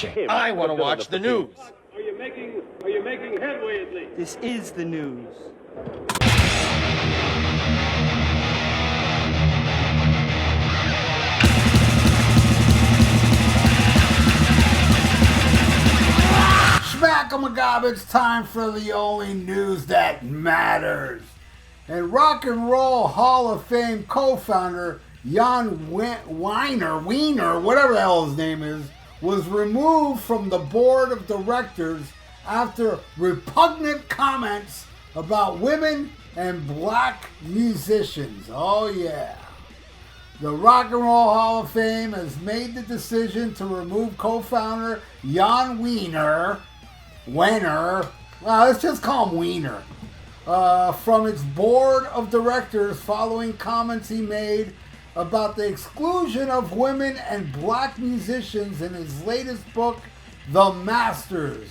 I want to watch the news. Are you making headway at least? This is the news. Schmack-a-magab, it's time for the only news that matters. And Rock and Roll Hall of Fame co-founder JANN, Weiner, whatever the hell his name is, was removed from the board of directors after repugnant comments about women and black musicians. Oh yeah. The Rock and Roll Hall of Fame has made the decision to remove co-founder JANN Weiner, well, let's just call him Weiner, from its board of directors following comments he made about the exclusion of women and black musicians in his latest book, The Masters.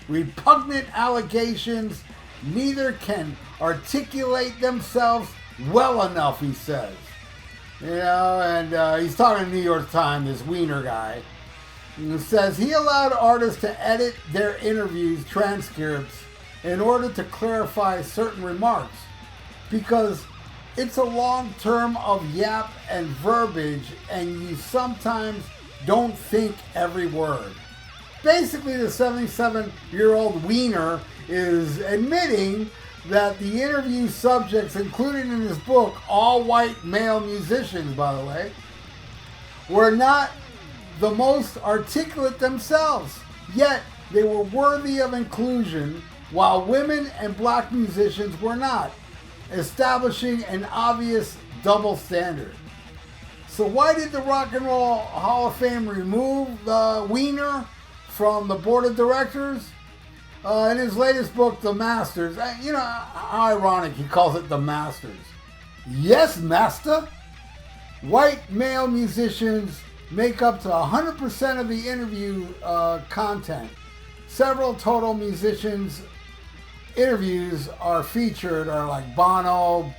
Repugnant allegations neither can articulate themselves well enough, he says. You know, and he's talking to New York Times, this Weiner guy. And says he allowed artists to edit their interviews transcripts in order to clarify certain remarks because it's a long term of yap and verbiage and you sometimes don't think every word. Basically, the 77-year-old Weiner is admitting that the interview subjects included in his book, all white male musicians, by the way, were not the most articulate themselves, yet they were worthy of inclusion, while women and black musicians were not, establishing an obvious double standard. So why did the Rock and Roll Hall of Fame remove Weiner from the board of directors? In his latest book, The Masters, you know, how ironic he calls it The Masters. Yes, master. White male musicians make up to 100% of the interview content. Several total musicians interviews are featured are like Bono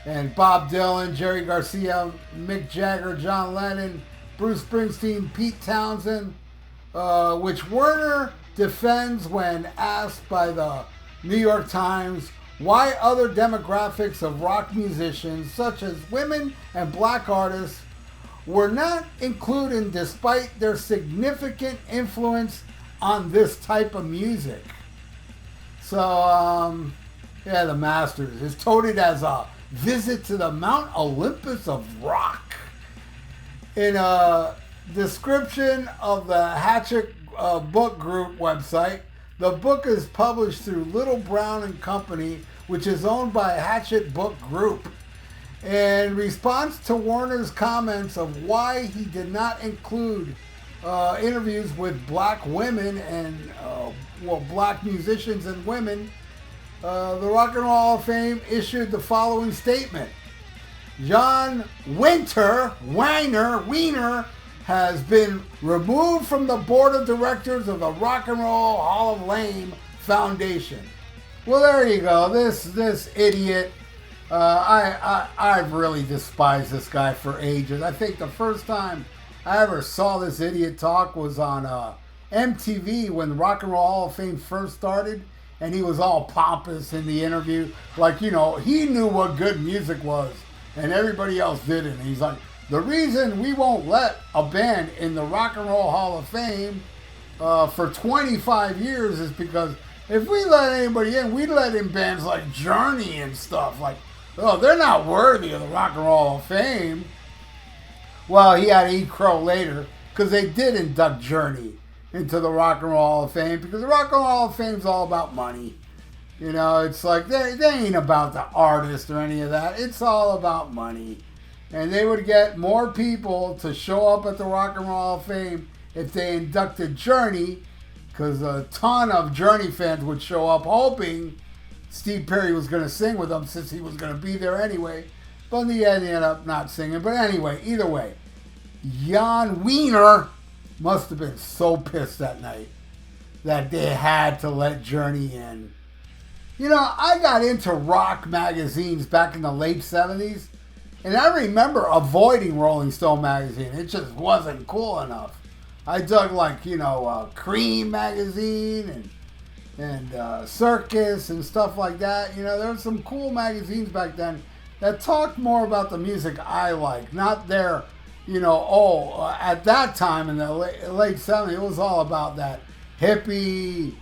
and Bob Dylan, Jerry Garcia, Mick Jagger, John Lennon, Bruce Springsteen, Pete Townsend, which Werner defends when asked by the New York Times why other demographics of rock musicians, such as women and black artists, were not included despite their significant influence on this type of music. So, yeah, The Masters is touted as a visit to the Mount Olympus of rock. In a description of the Hatchet Book Group website, the book is published through Little Brown and Company, which is owned by Hatchet Book Group. In response to Warner's comments of why he did not include interviews with black women and black musicians and women, the Rock and Roll Hall of Fame issued the following statement. JANN Weiner has been removed from the board of directors of the Rock and Roll Hall of Fame Foundation. Well, there you go. This idiot. I've really despised this guy for ages. I think the first time I ever saw this idiot talk was on MTV when the Rock and Roll Hall of Fame first started, and he was all pompous in the interview. Like, you know, he knew what good music was, and everybody else didn't. And he's like, the reason we won't let a band in the Rock and Roll Hall of Fame for 25 years is because if we let anybody in, we'd let in bands like Journey and stuff. Like, oh, they're not worthy of the Rock and Roll Hall of Fame. Well, he had to eat crow later because they did induct Journey into the Rock and Roll Hall of Fame because the Rock and Roll Hall of Fame is all about money. You know, it's like they ain't about the artist or any of that. It's all about money. And they would get more people to show up at the Rock and Roll Hall of Fame if they inducted Journey, because a ton of Journey fans would show up hoping Steve Perry was going to sing with them since he was going to be there anyway. But in the end, he ended up not singing. But anyway, either way, JANN Weiner must have been so pissed that night that they had to let Journey in. You know, I got into rock magazines back in the late 70s, and I remember avoiding Rolling Stone magazine. It just wasn't cool enough. I dug like, you know, Cream magazine and Circus and stuff like that. You know, there were some cool magazines back then that talked more about the music I like, not their, you know, at that time in the late 70s, it was all about that hippie,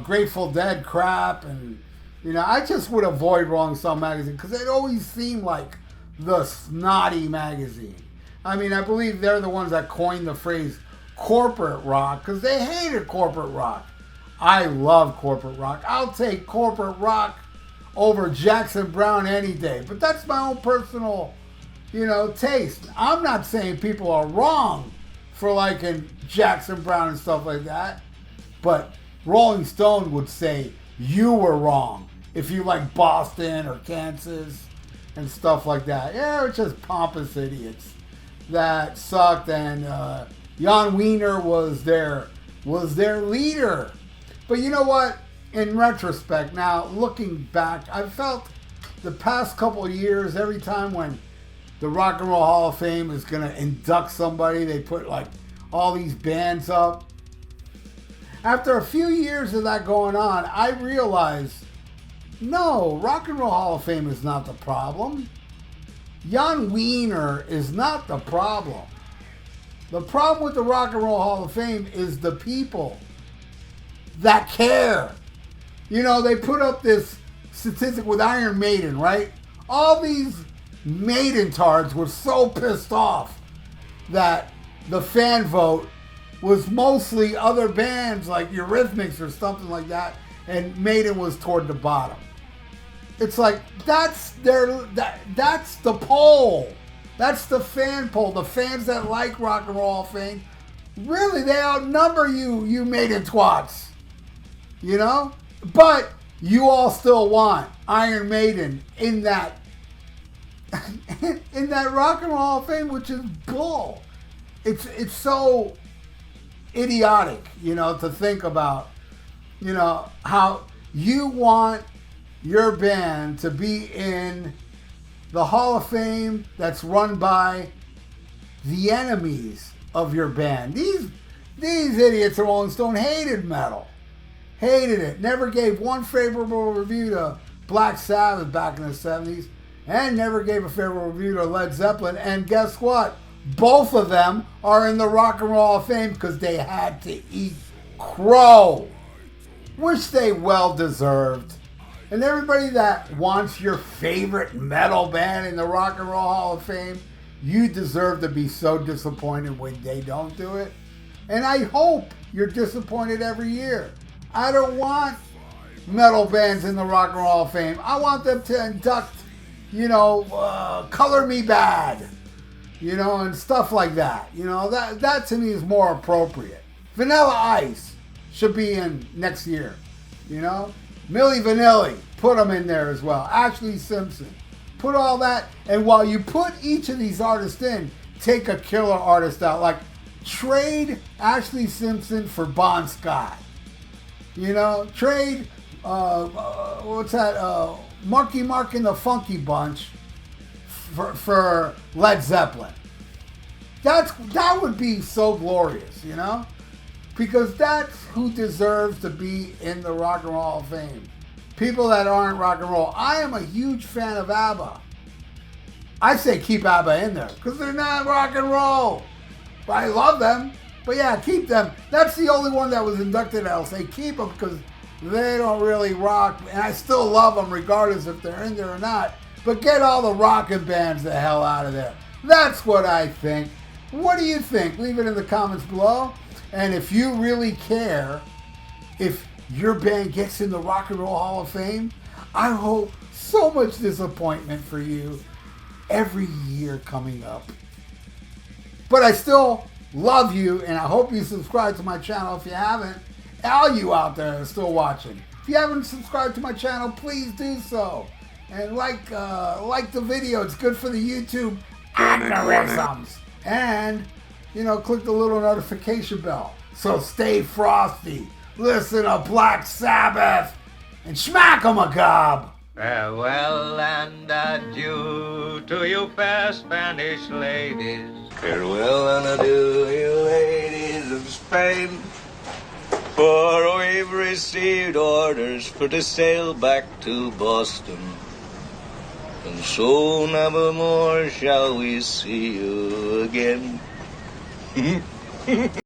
Grateful Dead crap. And, you know, I just would avoid Rolling Stone magazine because it always seemed like the snotty magazine. I mean, I believe they're the ones that coined the phrase corporate rock because they hated corporate rock. I love corporate rock. I'll take corporate rock over Jackson Browne any day. But that's my own personal, you know, taste. I'm not saying people are wrong for liking Jackson Browne and stuff like that. But Rolling Stone would say you were wrong if you like Boston or Kansas and stuff like that. Yeah, it's just pompous idiots that sucked. And Jan Wiener was their leader. But you know what? In retrospect, now looking back, I felt the past couple of years, every time when the Rock and Roll Hall of Fame is going to induct somebody, they put like all these bands up. After a few years of that going on, I realized, no, Rock and Roll Hall of Fame is not the problem. Jan Wiener is not the problem. The problem with the Rock and Roll Hall of Fame is the people that care. You know, they put up this statistic with Iron Maiden, right? All these Maiden-tards were so pissed off that the fan vote was mostly other bands like Eurythmics or something like that, and Maiden was toward the bottom. It's like, that's the poll. That's the fan poll. The fans that like Rock and Roll Hall of Fame, really, they outnumber you Maiden twats. You know? But you all still want Iron Maiden in that in that Rock and Roll Hall of Fame, which is bull. It's so idiotic, you know, to think about, you know, how you want your band to be in the Hall of Fame that's run by the enemies of your band. These idiots at Rolling Stone hated metal. Hated it. Never gave one favorable review to Black Sabbath back in the 70s. And never gave a favorable review to Led Zeppelin. And guess what? Both of them are in the Rock and Roll Hall of Fame because they had to eat crow. Which they well deserved. And everybody that wants your favorite metal band in the Rock and Roll Hall of Fame, you deserve to be so disappointed when they don't do it. And I hope you're disappointed every year. I don't want metal bands in the Rock and Roll Hall of Fame. I want them to induct, you know, Color Me Bad, you know, and stuff like that. You know, that to me is more appropriate. Vanilla Ice should be in next year, you know. Milli Vanilli, put them in there as well. Ashley Simpson, put all that. And while you put each of these artists in, take a killer artist out. Like, trade Ashley Simpson for Bon Scott. You know, trade, what's that, Marky Mark and the Funky Bunch for Led Zeppelin. That would be so glorious, you know? Because that's who deserves to be in the Rock and Roll Hall of Fame. People that aren't rock and roll. I am a huge fan of ABBA. I say keep ABBA in there because they're not rock and roll. But I love them. But yeah, keep them. That's the only one that was inducted. I'll say keep them because they don't really rock. And I still love them regardless if they're in there or not. But get all the rockin' bands the hell out of there. That's what I think. What do you think? Leave it in the comments below. And if you really care if your band gets in the Rock and Roll Hall of Fame, I hope so much disappointment for you every year coming up. But I still love you, and I hope you subscribe to my channel if you haven't. All you out there are still watching. If you haven't subscribed to my channel, please do so. And like the video. It's good for the YouTube algorithms. And, you know, click the little notification bell. So stay frosty. Listen to Black Sabbath. And smack 'em a gob. Farewell and adieu to you fair Spanish ladies. Farewell and adieu, you ladies. Spain. For we've received orders for to sail back to Boston. And so never more shall we see you again.